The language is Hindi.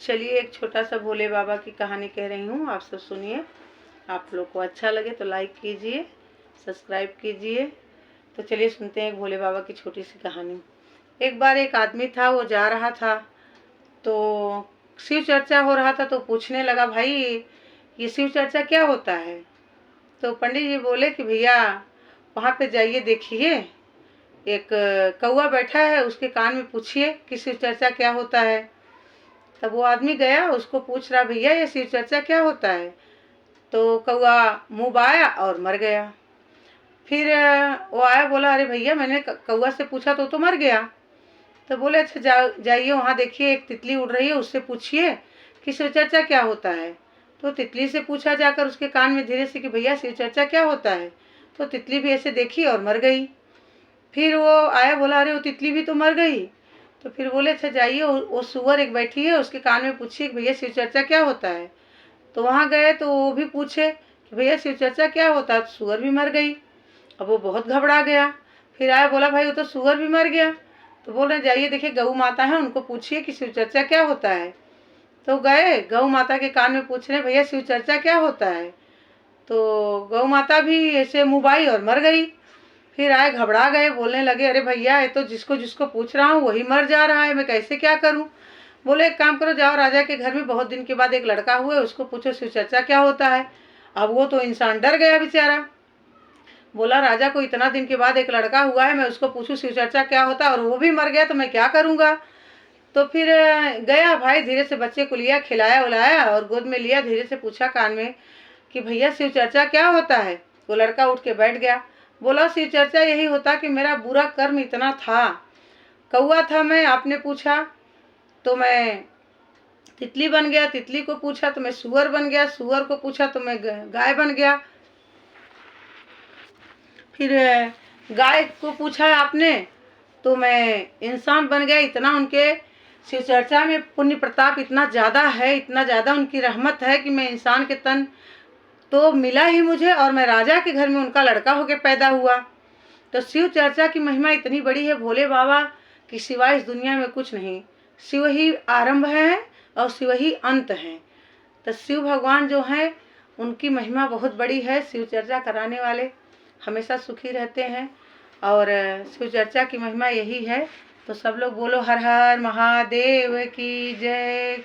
चलिए एक छोटा सा भोले बाबा की कहानी कह रही हूँ, आप सब सुनिए। आप लोग को अच्छा लगे तो लाइक कीजिए, सब्सक्राइब कीजिए। तो चलिए सुनते हैं एक भोले बाबा की छोटी सी कहानी। एक बार एक आदमी था, वो जा रहा था तो शिव चर्चा हो रहा था, तो पूछने लगा, भाई ये शिव चर्चा क्या होता है? तो पंडित जी बोले कि भैया वहाँ पे जाइए, देखिए एक कौवा बैठा है, उसके कान में पूछिए कि शिव चर्चा क्या होता है। तब वो आदमी गया, उसको पूछ रहा, भैया ये शिव चर्चा क्या होता है? तो कौवा मुंह बाया और मर गया। फिर वो आया, बोला, अरे भैया मैंने कौवा से पूछा तो मर गया। तो बोले, अच्छा जाइए वहाँ देखिए एक तितली उड़ रही है, उससे पूछिए कि शिव चर्चा क्या होता है। तो तितली से पूछा जाकर उसके कान में धीरे से कि भैया शिव चर्चा क्या होता है। तो तितली भी ऐसे देखी और मर गई। फिर वो आया, बोला, अरे वो तितली भी तो मर गई। तो फिर बोले, अच्छा जाइए वो सुअर एक बैठी है, उसके कान में पूछिए कि भैया शिव चर्चा क्या होता है। तो वहाँ गए तो वो भी पूछे कि भैया शिव चर्चा क्या होता है। तो सुअर भी मर गई। अब वो बहुत घबरा गया। फिर आया, बोला, भाई वो तो सुअर भी मर गया। तो बोल रहे, जाइए देखिए गऊ माता है, उनको पूछिए कि शिव चर्चा क्या होता है। तो गए गऊ माता के कान में पूछ रहे, भैया शिव चर्चा क्या होता है। तो गऊ माता भी ऐसे मुँह बाई और मर गई। फिर आए, घबरा गए, बोलने लगे, अरे भैया ये तो जिसको जिसको पूछ रहा हूँ वही मर जा रहा है, मैं कैसे क्या करूँ। बोले, एक काम करो, जाओ राजा के घर में बहुत दिन के बाद एक लड़का हुआ है, उसको पूछो शिव चर्चा क्या होता है। अब वो तो इंसान डर गया बेचारा। बोला, राजा को इतना दिन के बाद एक लड़का हुआ है, मैं उसको पूछूं शिव चर्चा क्या होता है और वो भी मर गया, तो मैं क्या करूँगा। तो फिर गया भाई, धीरे से बच्चे को लिया, खिलाया उलाया और गोद में लिया, धीरे से पूछा कान में कि भैया शिव चर्चा क्या होता है। वो लड़का उठ के बैठ गया। बोला, शिव चर्चा यही होता कि मेरा बुरा कर्म इतना था, कौवा था मैं, आपने पूछा तो मैं तितली बन गया, तितली को पूछा तो मैं सुअर बन गया, सुअर को पूछा तो मैं गाय बन गया, फिर गाय को पूछा आपने तो मैं इंसान बन गया। इतना उनके शिव चर्चा में पुण्य प्रताप इतना ज़्यादा है, इतना ज़्यादा उनकी रहमत है कि मैं इंसान के तन तो मिला ही मुझे और मैं राजा के घर में उनका लड़का होकर पैदा हुआ। तो शिव चर्चा की महिमा इतनी बड़ी है भोले बाबा कि सिवाय इस दुनिया में कुछ नहीं। शिव ही आरंभ है और शिव ही अंत है। तो शिव भगवान जो हैं उनकी महिमा बहुत बड़ी है। शिव चर्चा कराने वाले हमेशा सुखी रहते हैं और शिव चर्चा की महिमा यही है। तो सब लोग बोलो, हर हर महादेव की जय।